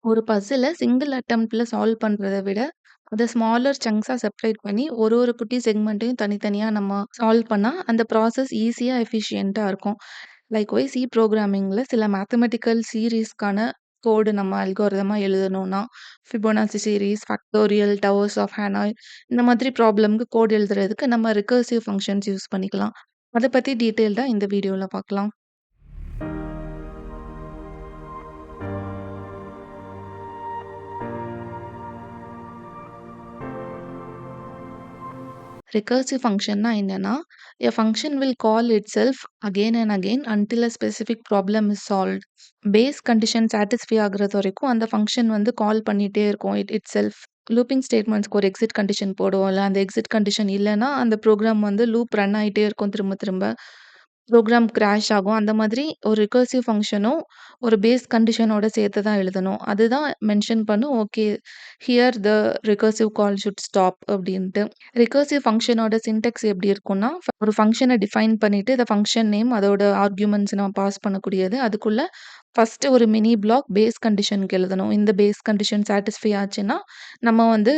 ஒரு பசில single அட்டெம்ப்ட்ல solve பண்றத விட, அத ஸ்மாலர் சங்க்ஸா செப்பரேட் பண்ணி ஒரு குட்டி செக்மெண்ட்டையும் தனித்தனியா நம்ம சால்வ் பண்ணா, அந்த ப்ராசஸ் ஈஸியா, எஃபிஷியன்ட்டா இருக்கும். லைக்வைஸ் சி புரோகிராமிங்ல சில மேத்தமேட்டிக்கல் சீரீஸ்க்கான கோடு நம்ம அல்காரிதமா எழுதணும்னா, Fibonacci series, factorial, towers of Hanoi இந்த மாதிரி ப்ராப்ளம்க்கு கோட் எழுதுறதுக்கு நம்ம ரிகர்சிவ் ஃபங்ஷன்ஸ் யூஸ் பண்ணிக்கலாம். அத பத்தி டீட்டெயில்டா இந்த வீடியோல பார்க்கலாம். Recursive functionனா என்னன்னா, a function will call itself again and again until a specific problem is solved. Base condition satisfy ஆகுறது வரைக்கும் அந்த ஃபங்ஷன் வந்து கால் பண்ணிட்டே இருக்கும் இட்செல்ஃப். லூப்பிங் ஸ்டேட்மெண்ட்ஸ்க்கு ஒரு எக்ஸிட் கண்டிஷன் போடுவோம்ல, அந்த எக்ஸிட் கண்டிஷன் இல்லன்னா, அந்த ப்ரோகிராம் வந்து லூப் ரன் ஆயிட்டே இருக்கும் திரும்ப திரும்ப. ப்ரோகிராம் கிராஷ் ஆகும். அந்த மாதிரி ஒரு ரிகர்சிவ் ஃபங்ஷனும் ஒரு பேஸ் கண்டிஷனோட சேர்த்து தான் எழுதணும். அதுதான் மென்ஷன் பண்ணும். Okay, here the recursive call should stop அப்டின்ட்டு. ரிகர்சிவ் ஃபங்ஷனோட சின்டாக்ஸ் எப்படி இருக்கும்னா, ஒரு ஃபங்ஷன டிஃபைன் பண்ணிட்டு, இந்த ஃபங்ஷன் நேம் அதோட ஆர்குமெண்ட்ஸ் நம்ம பாஸ் பண்ணக்கூடியது. அதுக்குள்ள ஃபர்ஸ்ட்டு ஒரு மினி பிளாக் பேஸ் கண்டிஷனுக்கு எழுதணும். இந்த பேஸ் கண்டிஷன் சாட்டிஸ்ஃபை ஆச்சுன்னா, நம்ம வந்து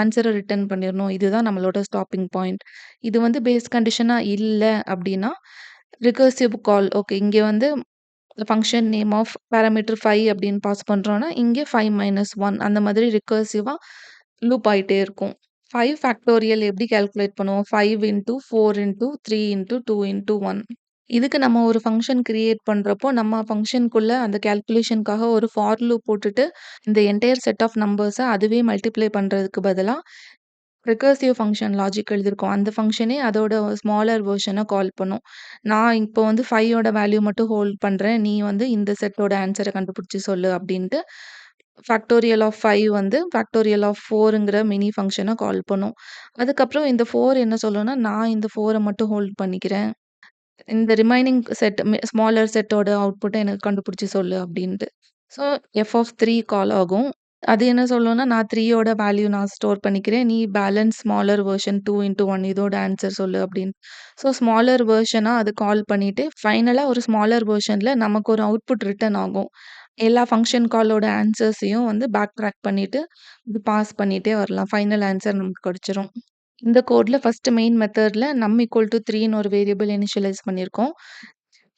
ஆன்ஸர ரிட்டர்ன் பண்ணிறணும். இதுதான் நம்மளோட ஸ்டாப்பிங் பாயிண்ட். இது வந்து பேஸ் கண்டிஷனா இல்ல அப்டின்னா, ரிகர்சிவ் கால் ஓகே. இங்க வந்து ஃபங்ஷன் நேம் ஆஃப் பாராமீட்டர் 5 அப்படின்னு பாஸ் பண்றோம்னா, இங்க 5 - 1 அந்த மாதிரி ரிகர்சிவா லூப் ஆயிட்டே இருக்கும். 5 ஃபேக்டோரியல் எப்படி கால்குலேட் பண்ணுவோம்? 5 இன்டூ 4 இன்டூ 3 இன்டூ 2 இன்டூ 1. இதுக்கு நம்ம ஒரு ஃபங்ஷன் கிரியேட் பண்றப்போ, நம்ம ஃபங்ஷனுக்குள்ள அந்த கால்குலேஷன்க்காக ஒரு ஃபார் லூப் போட்டுட்டு, இந்த என்டையர் செட் ஆஃப் நம்பர்ஸ அதுவே மல்டிப்ளை பண்றதுக்கு பதிலா, ரிகர்சிவ் ஃபங்ஷன் லாஜிக் எழுதியிருக்கோம். அந்த ஃபங்ஷனே அதோட ஸ்மாலர் வெர்ஷன கால் பண்ணும். நான் இப்போ வந்து 5 ஓட வேல்யூ மட்டும் ஹோல்ட் பண்றேன். நீ வந்து இந்த செட்டோட ஆன்ஸர கண்டுபிடிச்சு சொல்லு அப்டின்ட்டு, ஃபேக்டோரியல் ஆஃப் 5 வந்து ஃபேக்டோரியல் ஆஃப் 4ங்கிற மினி ஃபங்ஷன கால் பண்ணும். அதுக்கப்புறம் இந்த 4 என்ன சொல்லும்னா, நான் இந்த 4 மட்டும் ஹோல்ட் பண்ணிக்கிறேன். இந்த ரிமைனிங் செட் ஸ்மாலர் செட்டோட அவுட்புட்ட எனக்கு கண்டுபிடிச்சு சொல்லு அப்டின்ட்டு. ஸோ எஃப் ஆஃப் 3 கால் ஆகும். அது என்ன சொல்லும்னா, நான் 3 ஓட வேல்யூ நான் ஸ்டோர் பண்ணிக்கிறேன். நீ பேலன்ஸ் ஸ்மாலர் வெர்ஷன் 2 இன்டூ 1 இதோட ஆன்ஸர் சொல்லு அப்படின்னு. ஸோ ஸ்மாலர் வெர்ஷனா அது கால் பண்ணிட்டு, ஃபைனலா ஒரு ஸ்மாலர் வெர்ஷன்ல நமக்கு ஒரு அவுட்புட் ரிட்டர்ன் ஆகும். எல்லா ஃபங்ஷன் காலோட ஆன்ஸர்ஸையும் வந்து பேக் ட்ராக் பண்ணிட்டு, இது பாஸ் பண்ணிட்டே வரலாம். ஃபைனல் ஆன்ஸர் நமக்கு கிடைச்சிரும். இந்த கோட்ல ஃபர்ஸ்ட் மெயின் மெத்தட்ல நம் ஈக்குவல் டூ 3ன்னு ஒரு வேரியபிள் இனிஷியலைஸ் பண்ணியிருக்கோம்.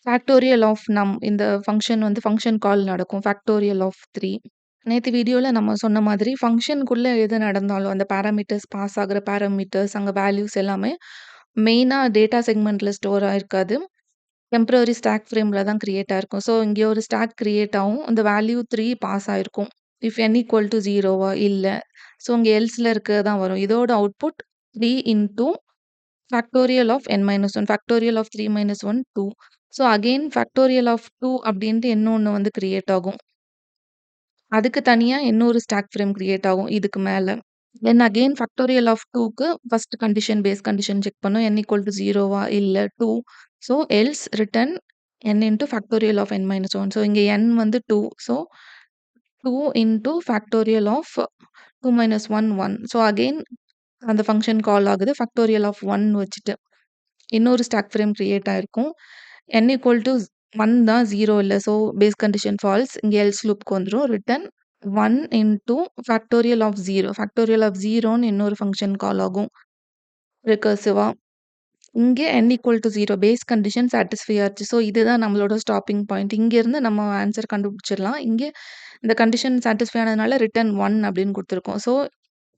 ஃபேக்டோரியல் ஆஃப் நம் இந்த ஃபங்ஷன் வந்து ஃபங்ஷன் கால் நடக்கும். Factorial of 3. நேத்து வீடியோல நம்ம சொன்ன மாதிரி ஃபங்ஷனுக்குள்ள எது நடந்தாலும் அந்த பாராமீட்டர்ஸ் பாஸ் ஆகுற பாராமீட்டர்ஸ் அங்க வேல்யூஸ் எல்லாமே மெயினா டேட்டா செக்மெண்ட்ல ஸ்டோர் ஆயிருக்காது. டெம்பரரி ஸ்டாக் ஃப்ரேம்ல தான் கிரியேட் ஆயிருக்கும். ஸோ இங்க ஒரு ஸ்டாக் கிரியேட் ஆகும். அந்த வேல்யூ 3 பாஸ் ஆயிருக்கும். இஃப் n ஈக்குவல் டூ 0வா இல்ல. ஸோ இங்க எல்ஸ்ல இருக்கிறது தான் வரும். இதோட output 3 into factorial of n - 1 factorial of 3 - 1 2. So again factorial of 2 அப்படின்ட்டு இன்னொன்னு வந்து கிரியேட் ஆகும். அதுக்கு தனியா இன்னொரு ஸ்டாக் ஃப்ரேம் கிரியேட் ஆகும் இதுக்கு மேல. தென் அகைன் ஃபேக்டோரியல் ஆஃப் 2க்கு first condition base condition check பண்ணும். n ஈக்குவல் டூ 0வா இல்ல 2. So else return n into factorial of n - 1. So இங்க n வந்து 2. So 2 into factorial of 2 - 1 1. So again அந்த ஃபங்ஷன் கால் ஆகுது. ஃபேக்டோரியல் ஆஃப் 1 வச்சுட்டு. இன்னொரு ஸ்டாக் ஃப்ரேம் கிரியேட் ஆயிருக்கும். n ஈக்குவல் டூ 1 தான் 0 இல்ல. So base condition falls. இங்க எல்ஸ் லூப்க்கு வந்துரும். Return 1 into factorial of 0. Factorial of 0ன்னு இன்னொரு ஃபங்ஷன் கால் ஆகும். ரிகர்சிவா. இங்க n equal to 0 base condition satisfy ஆச்சு. ஸோ இதுதான் நம்மளோட ஸ்டாப்பிங் பாயிண்ட். இங்கேருந்து நம்ம ஆன்ஸர் கண்டுபிடிச்சிடலாம். இங்க இந்த கண்டிஷன் சாட்டிஸ்ஃபை ஆனதுனால ரிட்டர்ன் 1 அப்படின்னு குடுத்துருக்கோம். ஸோ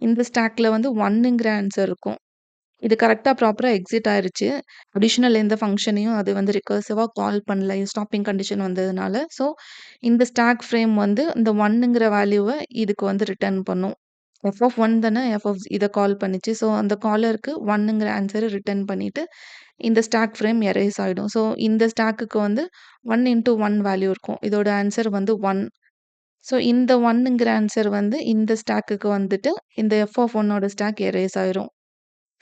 இந்த ஸ்டாக்ல வந்து 1ங்கிற ஆன்ஸர் இருக்கும். இது கரெக்ட்டா ப்ராப்பரா எக்ஸிட் ஆயிருச்சு. அடிஷனல் எந்த ஃபங்ஷனையும் அது வந்து ரிகர்சிவா கால் பண்ணல. ஸ்டாப்பிங் கண்டிஷன் வந்ததுனால. ஸோ இந்த ஸ்டாக் ஃப்ரேம் வந்து இந்த 1ங்கிற வேல்யூவ இதுக்கு வந்து ரிட்டர்ன் பண்ணும். எஃப் ஆஃப் 1 தானே எஃப் ஆஃப் இத கால் பண்ணிச்சு. ஸோ அந்த காலருக்கு 1ங்கிற ஆன்ஸர ரிட்டர்ன் பண்ணிட்டு, இந்த ஸ்டாக் ஃப்ரேம் எரேஸ் ஆயிடும். ஸோ இந்த ஸ்டாக்குக்கு வந்து 1 இன்டூ 1 வேல்யூ இருக்கும். இதோட ஆன்ஸர் வந்து 1. ஸோ இந்த 1ங்கிற ஆன்ஸர் வந்து இந்த ஸ்டாக்குக்கு வந்துட்டு, இந்த எஃப் ஆஃப் 1ஓட ஸ்டாக் எரேஸ் ஆயிரும்.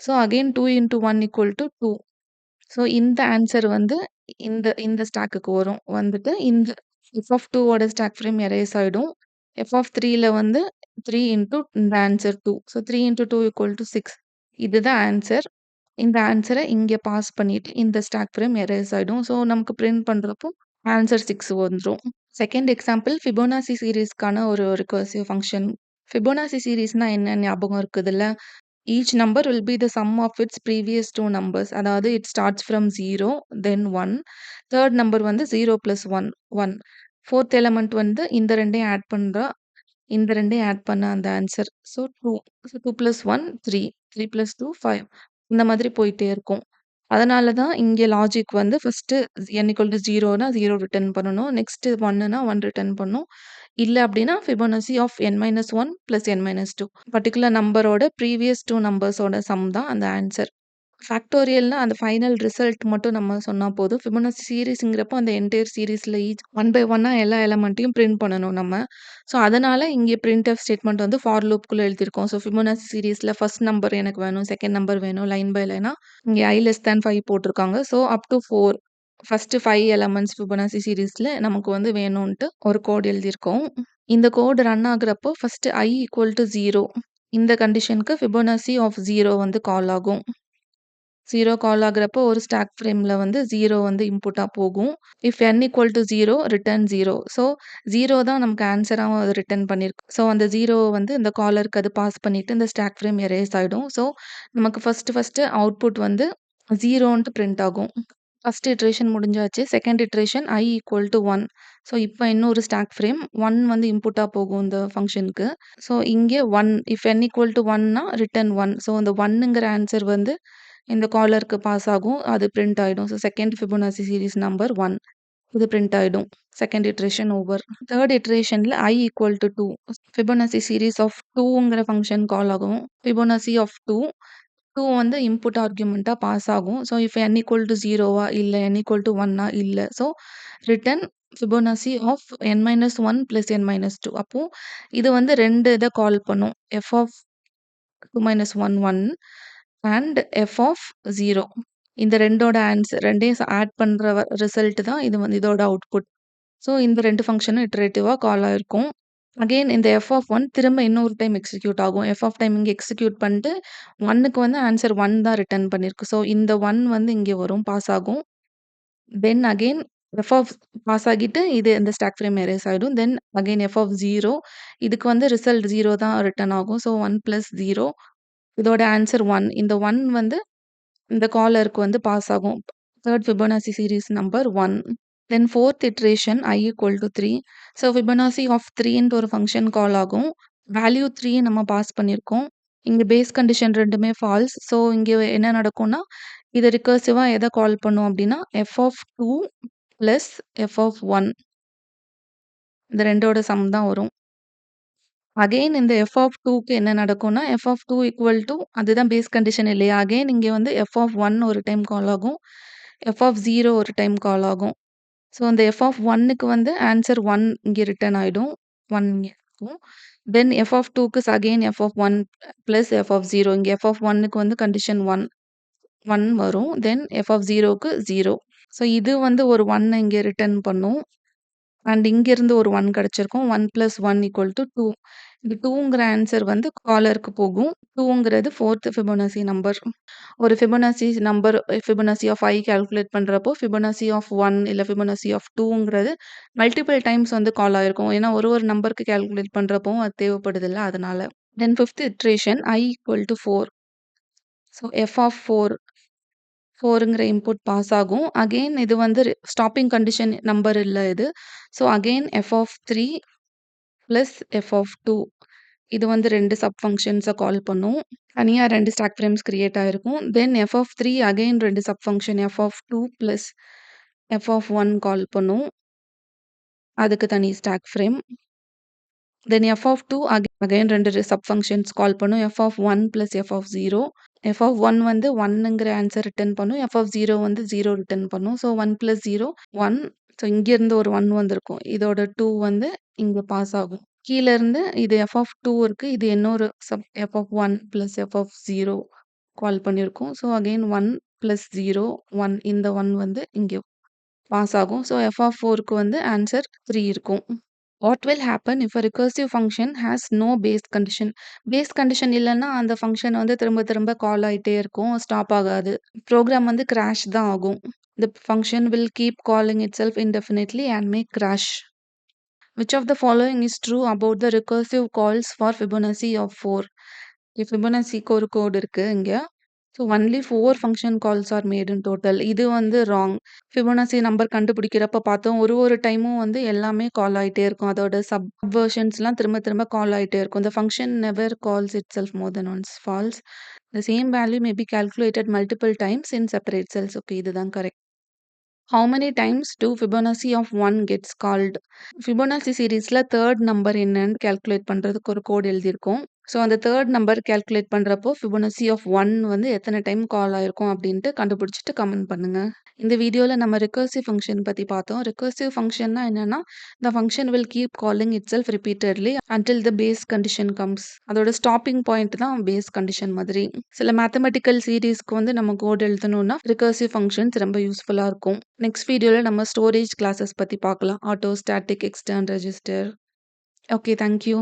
So again 2 into 1 equal to 2. So இந்த ஆன்ஸர் வந்து இந்த இந்த ஸ்டாக்குக்கு வரும். வந்துட்டு இந்த எஃப் ஆஃப் 2ஓட ஸ்டாக் ஃப்ரேம் எரேஸ் ஆயிடும். எஃப் ஆஃப் 3ல வந்து 3 இன்டூ இந்த answer 2. So 3 into 2 equal to 6. இதுதான் ஆன்ஸர். இந்த ஆன்ஸர இங்க பாஸ் பண்ணிட்டு இந்த ஸ்டாக் ஃப்ரேம் எரேஸ் ஆயிடும். ஸோ நமக்கு பிரிண்ட் பண்றப்போ ஆன்ஸர் 6 வந்துரும். செகண்ட் எக்ஸாம்பிள் ஃபிபோனாசி சீரிஸ்க்கான ஒரு ரிகர்சிவ் ஃபங்ஷன். ஃபிபோனாசி சீரிஸ்னா என்ன ஞாபகம் இருக்குதுல்ல? Each number will be the sum of its previous 2 numbers. அதாவது it starts from 0 then 1. Third number வந்து 0 + 1 1. ஃபோர்த் எலிமெண்ட் வந்து இந்த 2யும் ஆட் பண்றா. இந்த 2யும் ஆட் பண்ண அந்த ஆன்சர். ஸோ 2. ஸோ 2 + 1 3. 3 + 2 5. இந்த மாதிரி போயிட்டே இருக்கும். அதனால தான் இங்க லாஜிக் வந்து ஃபர்ஸ்ட்டு n = 0னா 0 ரிட்டர்ன் பண்ணணும். நெக்ஸ்ட் 1னா 1 ரிட்டர்ன் பண்ணணும். இல்ல அப்டின்னா Fibonacci of n - 1 + n - 2. Particular நம்பரோட ப்ரீவியஸ் 2 நம்பர்ஸோட சம் தான் அந்த ஆன்சர். ஃபேக்டோரியல்னா அந்த ஃபைனல் ரிசல்ட் மட்டும் நம்ம சொன்னா போதும். ஃபிபோனாச்சி சீரிஸ்ங்கிறப்போ அந்த என்டையர் சீரிஸ்ல ஈச் 1 பை 1ஆ எல்லா எலிமெண்ட்டையும் பிரிண்ட் பண்ணணும் நம்ம. ஸோ, அதனால இங்கே பிரிண்ட்எஃப் ஸ்டேட்மெண்ட் வந்து ஃபார் லூப்குள்ள எழுதியிருக்கோம். ஸோ, ஃபிபோனாச்சி சீரிஸ்ல ஃபர்ஸ்ட் நம்பர் எனக்கு வேணும், செகண்ட் நம்பர் வேணும் லைன் பை லைனா இங்கே i லெஸ் தேன் 5 போட்டிருக்காங்க. ஸோ, அப் டூ 4 ஃபர்ஸ்ட் 5 எலிமெண்ட்ஸ் ஃபிபோனாச்சி சீரிஸ்ல நமக்கு வந்து வேணுன்ட்டு ஒரு கோட் எழுதியிருக்கோம். இந்த கோட் ரன் ஆகுறப்போ ஃபர்ஸ்ட் i = 0 இந்த கண்டிஷனுக்கு ஃபிபோனாசி ஆஃப் 0 வந்து கால் ஆகும். 0 கால் ஆகுறப்போ ஒரு ஸ்டாக் ஃப்ரேம்ல வந்து 0 வந்து இன்புட்டா போகும். If n = 0 return 0. ஸோ 0 தான் நமக்கு ஆன்ஸராவும் அது ரிட்டர்ன் பண்ணியிருக்கு. ஸோ அந்த 0 வந்து இந்த காலருக்கு அது பாஸ் பண்ணிட்டு இந்த ஸ்டாக் ஃப்ரேம் எரேஸ் ஆயிடும். ஸோ நமக்கு ஃபர்ஸ்ட்டு அவுட்புட் வந்து 0ன்ட்டு பிரிண்ட் ஆகும். ஃபர்ஸ்ட் இட்டரேஷன் முடிஞ்சாச்சு. Second iteration i = 1. ஸோ இப்ப இன்னொரு ஸ்டாக் ஃப்ரேம் 1 வந்து இன்புட்டா போகும் இந்த ஃபங்ஷனுக்கு. ஸோ இங்கே 1 இஃப் n = 1னா ரிட்டர்ன் 1. ஸோ அந்த 1ங்கிற ஆன்சர் வந்து இந்த காலருக்கு பாஸ் ஆகும். அது பிரிண்ட் ஆயிடும். So second Fibonacci series number 1 இது பிரிண்ட் ஆயிடும். Second iteration over. தேர்ட் இட்டரேஷன்ல i = 2 ஃபிபோனாச்சி சீரிஸ் ஆஃப் 2ங்கிற ஃபங்ஷன் கால் ஆகும். ஃபிபோனாச்சி ஆஃப் 2 2 வந்து இன்புட் ஆர்குமென்ட்டா பாஸ் ஆகும். ஸோ இஃப் n = 0வா இல்ல n = 1ஆ இல்ல. So return Fibonacci of n - 1 + n - 2. அப்போ இது வந்து 2 இத கால் பண்ணும். f of 2 - 1 1 and f of 0. இந்த 2ஓட ஆன்சர் 2யும் ஆட் பண்ற ரிசல்ட் தான் இது வந்து இதோட அவுட்புட். ஸோ இந்த 2 ஃபங்ஷனும் இட்டரேட்டிவா கால் ஆயிருக்கும். அகைன் இந்த f ஆஃப் 1 திரும்ப இன்னொரு டைம் எக்ஸிக்யூட் ஆகும். f ஆஃப் டைம் இங்க எக்ஸிக்யூட் பண்ணிட்டு 1க்கு வந்து ஆன்சர் 1 தான் ரிட்டர்ன் பண்ணியிருக்கு. ஸோ இந்த 1 வந்து இங்க வரும் பாஸ் ஆகும். Then again f of pass ஆகிட்டு இது இந்த ஸ்டாக் ஃப்ரேம் எரேஸ் ஆயிடும். தென் அகைன் f ஆஃப் 0 இதுக்கு வந்து ரிசல்ட் 0 தான் ரிட்டர்ன் ஆகும். ஸோ 1 + 0 இதோட ஆன்சர் 1. இந்த 1 வந்து இந்த காலருக்கு வந்து பாஸ் ஆகும். Third Fibonacci series number 1. Then fourth iteration i = 3. So Fibonacci of 3ன்ட்டு ஒரு ஃபங்ஷன் கால் ஆகும். வேல்யூ 3 நம்ம பாஸ் பண்ணியிருக்கோம். இங்க பேஸ் கண்டிஷன் 2மே ஃபால்ஸ். ஸோ இங்க என்ன நடக்கும்னா, இது ரிகர்சிவா எத கால் பண்ணும் அப்டின்னா, f ஆஃப் 2 + f ஆஃப் 1 இந்த 2ஓட சம் தான் வரும். அகைன் இந்த f ஆஃப் 2க்கு என்ன நடக்கும்னா, f ஆஃப் 2 = அதுதான் பேஸ் கண்டிஷன் இல்லையா? அகைன் இங்க வந்து f ஆஃப் 1 ஒரு டைம் கால் ஆகும். f ஆஃப் 0 ஒரு டைம் கால் ஆகும். ஸோ அந்த f ஆஃப் 1க்கு வந்து ஆன்சர் 1 இங்க ரிட்டர்ன் ஆயிடும். 1 இங்க இருக்கும். தென் f ஆஃப் 2க்கு again f of 1 + f of 0 இங்க f ஆஃப் 1க்கு வந்து கண்டிஷன் 1 1 வரும். தென் f ஆஃப் 0க்கு 0. ஸோ இது வந்து ஒரு 1 இங்க ரிட்டர்ன் பண்ணும். அண்ட் இங்கிருந்து ஒரு 1 கிடைச்சிருக்கும். 1 + 1 = 2. இந்த 2ங்கிற ஆன்சர் வந்து காலருக்கு போகும். 2ங்கிறது ஃபோர்த் ஃபிபோனாச்சி நம்பர். ஒரு Fibonacci number Fibonacci of i calculate பண்றப்போ, ஃபிபோனாச்சி ஆஃப் 1 இல்ல ஃபிபோனாச்சி ஆஃப் 2ங்கிறது மல்டிபிள் டைம்ஸ் வந்து கால் ஆயிருக்கும். ஏன்னா ஒரு நம்பருக்கு கால்குலேட் பண்றப்பவும் அது தேவைப்படுதுல்ல அதனால. Then fifth iteration i = 4. So f of 4ங்கிற இன்புட் பாஸ் ஆகும். அகைன் இது வந்து ஸ்டாப்பிங் கண்டிஷன் நம்பர் இல்ல இது. So again f of 3 + f of 2 இது வந்து 2 சப் ஃபங்ஷன்ஸ கால் பண்ணும். தனியா 2 ஸ்டாக் ஃப்ரேம்ஸ் கிரியேட் ஆயிருக்கும். Then f of 3 again 2 sub function f of 2 + f of 1 call பண்ணும். அதுக்கு தனி stack frame. Then f of 2 again 2 sub functions call பண்ணும். f of 1 + f of 0. f of 1 வந்து 1ங்கிற ஆன்சர் ரிட்டர்ன் பண்ணும். f of 0 வந்து 0 return பண்ணும். So 1 + 0 1. So இங்கிருந்து ஒரு 1 வந்திருக்கும். இதோட 2 வந்து இங்க பாஸ் ஆகும். கீழ இருந்து இது f ஆஃப் 2 இருக்கு. இது இன்னொரு f ஆஃப் 1 + f ஆஃப் 0 கால் பண்ணியிருக்கோம். ஸோ அகைன் 1 + 0 1 இந்த 1 வந்து இங்க பாஸ் ஆகும். ஸோ f ஆஃப் 4க்கு வந்து ஆன்சர் 3 இருக்கும். What will happen if a recursive function has no base condition? Base condition இல்லன்னா அந்த ஃபங்ஷன் வந்து திரும்ப திரும்ப கால் ஆயிட்டே இருக்கும். ஸ்டாப் ஆகாது. ப்ரோகிராம் வந்து கிராஷ் தான் ஆகும். The function will keep calling itself indefinitely and may crash. Which of the following is true about the recursive calls for Fibonacci of 4? ஃபிபொனாசிக்கு ஒரு கோட் இருக்கு இங்க. So only 4 function calls are made in total. இது வந்து wrong. ஃபிபொனாசி number கண்டுபிடிக்கிறப்ப பார்த்தோம். ஒரு டைமும் வந்து எல்லாமே கால் ஆயிட்டே இருக்கும். அதோட வெர்ஷன்ஸ்லாம் திரும்ப திரும்ப கால் ஆயிட்டே இருக்கும். The function never calls itself more than once. False. The same value may be calculated multiple times in separate cells. Okay, இதுதான் correct. How many times do Fibonacci of 1 gets called? Fibonacci சீரிஸ்ல third number என்னன்னு calculate பண்றதுக்கு ஒரு code எழுதியிருக்கோம். So அந்த third number calculate பண்றப்போ Fibonacci of 1 வந்து எத்தனை டைம் கால் ஆயிருக்கும் அப்படின்ட்டு கண்டுபிடிச்சிட்டு கமெண்ட் பண்ணுங்க. இந்த வீடியோல நம்ம ரிகர்சிவ் ஃபங்ஷன் பத்தி பார்த்தோம். ரிகர்சிவ் ஃபங்ஷன்னா என்னன்னா, the function will keep calling itself repeatedly until the base condition comes. அதோட ஸ்டாப்பிங் பாயிண்ட் தான் பேஸ் கண்டிஷன் மாதிரி. சில மேத்தமெட்டிக்கல் சீரிஸ்க்கு வந்து நம்ம கோட் எழுதணும்னா ரிகர்சிவ் ஃபங்ஷன்ஸ் ரொம்ப யூஸ்ஃபுல்லா இருக்கும். நெக்ஸ்ட் வீடியோல நம்ம ஸ்டோரேஜ் கிளாஸஸ் பத்தி பார்க்கலாம். Auto, static, extern, register. Okay, thank you.